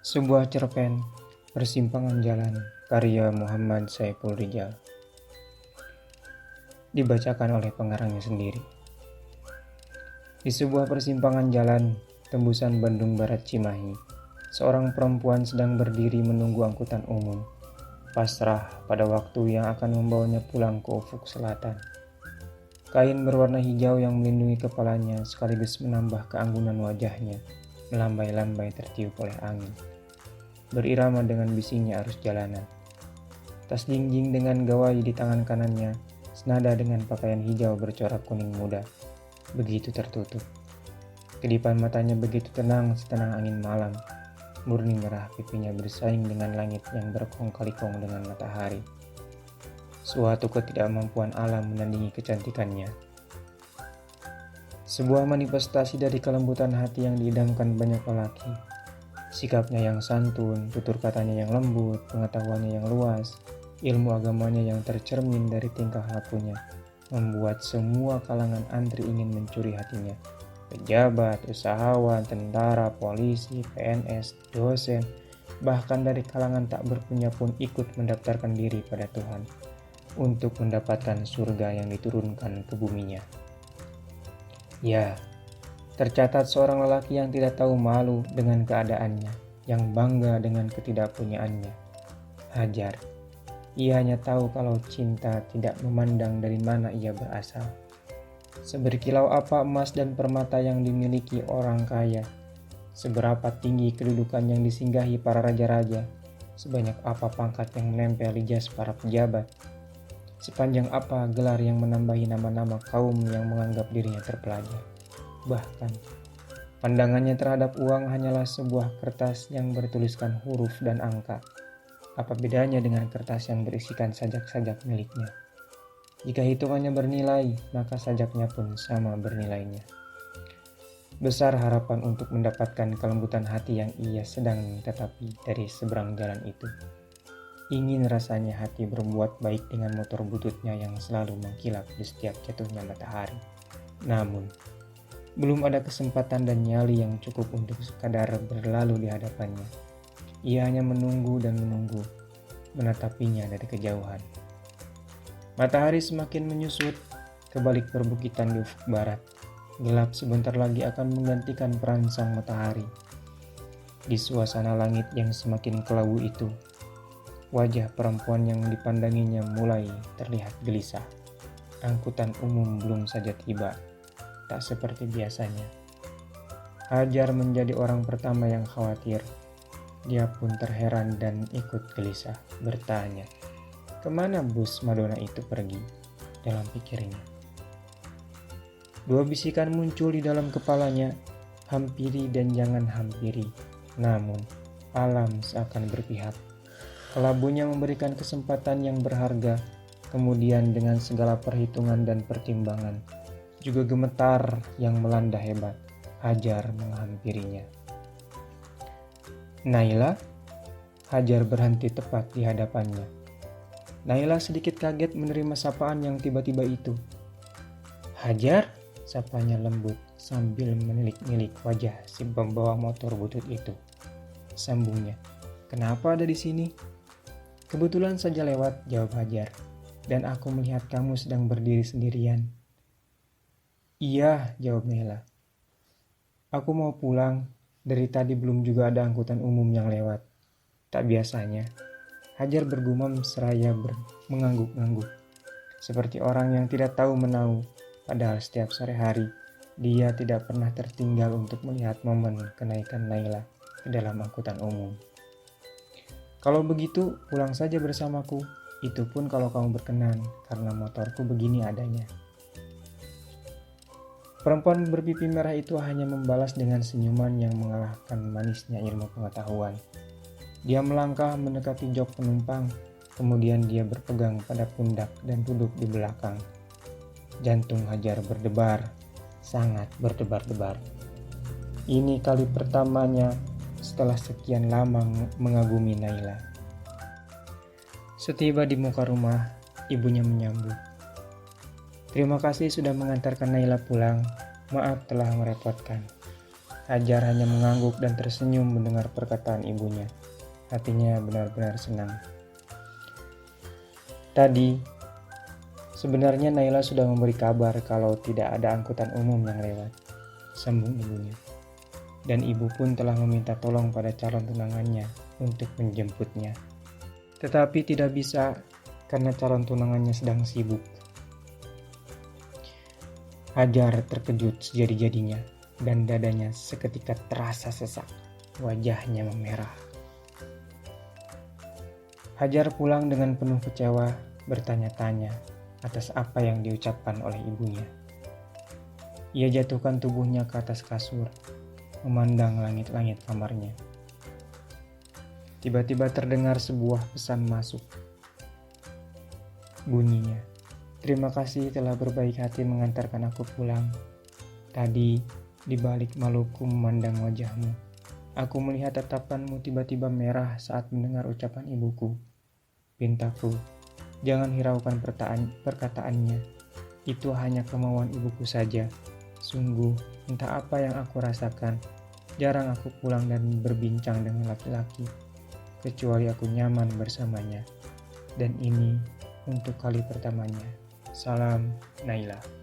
Sebuah cerpen, Persimpangan Jalan, karya Muhammad Saiful Rijal. Dibacakan oleh pengarangnya sendiri. Di sebuah persimpangan jalan, tembusan Bandung Barat Cimahi, seorang perempuan sedang berdiri menunggu angkutan umum, pasrah pada waktu yang akan membawanya pulang ke ufuk selatan. Kain berwarna hijau yang melindungi kepalanya sekaligus menambah keanggunan wajahnya, melambai-lambai tertiup oleh angin, berirama dengan bisingnya arus jalanan. Tas jingjing dengan gawai di tangan kanannya, senada dengan pakaian hijau bercorak kuning muda, begitu tertutup. Kedipan matanya begitu tenang setenang angin malam, murni merah pipinya bersaing dengan langit yang berkong-kali-kong dengan matahari. Suatu ketidakmampuan alam menandingi kecantikannya. Sebuah manifestasi dari kelembutan hati yang diidamkan banyak lelaki. Sikapnya yang santun, tutur katanya yang lembut, pengetahuannya yang luas, ilmu agamanya yang tercermin dari tingkah lakunya, membuat semua kalangan antri ingin mencuri hatinya. Pejabat, usahawan, tentara, polisi, PNS, dosen, bahkan dari kalangan tak berpunya pun ikut mendaftarkan diri pada Tuhan untuk mendapatkan surga yang diturunkan ke buminya. Ya, tercatat seorang lelaki yang tidak tahu malu dengan keadaannya, yang bangga dengan ketidakpunyaannya. Hajar. Ia hanya tahu kalau cinta tidak memandang dari mana ia berasal. Seberkilau apa emas dan permata yang dimiliki orang kaya, seberapa tinggi kedudukan yang disinggahi para raja-raja, sebanyak apa pangkat yang menempel di jas para pejabat, sepanjang apa gelar yang menambahi nama-nama kaum yang menganggap dirinya terpelajar. Bahkan, pandangannya terhadap uang hanyalah sebuah kertas yang bertuliskan huruf dan angka. Apa bedanya dengan kertas yang berisikan sajak-sajak miliknya? Jika hitungannya bernilai, maka sajaknya pun sama bernilainya. Besar harapan untuk mendapatkan kelembutan hati yang ia sedang tetapi dari seberang jalan itu. Ingin rasanya hati berbuat baik dengan motor bututnya yang selalu mengkilap di setiap jatuhnya matahari. Namun, belum ada kesempatan dan nyali yang cukup untuk sekadar berlalu di hadapannya. Ia hanya menunggu dan menunggu, menatapinya dari kejauhan. Matahari semakin menyusut ke balik perbukitan di ufuk barat. Gelap sebentar lagi akan menggantikan peran sang matahari. Di suasana langit yang semakin kelabu itu, wajah perempuan yang dipandanginya mulai terlihat gelisah. Angkutan umum belum saja tiba, tak seperti biasanya. Hajar menjadi orang pertama yang khawatir. Dia pun terheran dan ikut gelisah, bertanya, "Kemana bus Madonna itu pergi?" dalam pikirnya. Dua bisikan muncul di dalam kepalanya, hampiri dan jangan hampiri. Namun, alam seakan berpihak. Kelabunya memberikan kesempatan yang berharga, kemudian dengan segala perhitungan dan pertimbangan, juga gemetar yang melanda hebat, Hajar menghampirinya. "Naila?" Hajar berhenti tepat di hadapannya. Naila sedikit kaget menerima sapaan yang tiba-tiba itu. "Hajar?" sapanya lembut sambil menilik-nilik wajah si pembawa motor butut itu. Sambungnya, "Kenapa ada di sini?" "Kebetulan saja lewat," jawab Hajar, "dan aku melihat kamu sedang berdiri sendirian." "Iya," jawab Naila. "Aku mau pulang. Dari tadi belum juga ada angkutan umum yang lewat." Tak biasanya, Hajar bergumam seraya mengangguk-angguk, seperti orang yang tidak tahu menau, padahal setiap sore hari, dia tidak pernah tertinggal untuk melihat momen kenaikan Naila ke dalam angkutan umum. "Kalau begitu, pulang saja bersamaku. Itu pun kalau kamu berkenan, karena motorku begini adanya." Perempuan berpipi merah itu hanya membalas dengan senyuman yang mengalahkan manisnya ilmu pengetahuan. Dia melangkah mendekati jok penumpang, kemudian dia berpegang pada pundak dan duduk di belakang. Jantung Hajar berdebar, sangat berdebar-debar. Ini kali pertamanya setelah sekian lama mengagumi Naila. Setiba di muka rumah, ibunya menyambut. "Terima kasih sudah mengantarkan Naila pulang. Maaf telah merepotkan." Hajar hanya mengangguk dan tersenyum mendengar perkataan ibunya. Hatinya benar-benar senang. Tadi, sebenarnya Naila sudah memberi kabar kalau tidak ada angkutan umum yang lewat, sambung ibunya. Dan ibu pun telah meminta tolong pada calon tunangannya untuk menjemputnya. Tetapi tidak bisa karena calon tunangannya sedang sibuk. Hajar terkejut sejadi-jadinya dan dadanya seketika terasa sesak. Wajahnya memerah. Hajar pulang dengan penuh kecewa, bertanya-tanya atas apa yang diucapkan oleh ibunya. Ia jatuhkan tubuhnya ke atas kasur, memandang langit-langit kamarnya. Tiba-tiba terdengar sebuah pesan masuk. Bunyinya, "Terima kasih telah berbaik hati mengantarkan aku pulang. Tadi, di balik maluku memandang wajahmu, aku melihat tatapanmu tiba-tiba merah saat mendengar ucapan ibuku. Pintaku, jangan hiraukan perkataannya. Itu hanya kemauan ibuku saja. Sungguh, entah apa yang aku rasakan. Jarang aku pulang dan berbincang dengan laki-laki, kecuali aku nyaman bersamanya. Dan ini untuk kali pertamanya. Salam, Naila."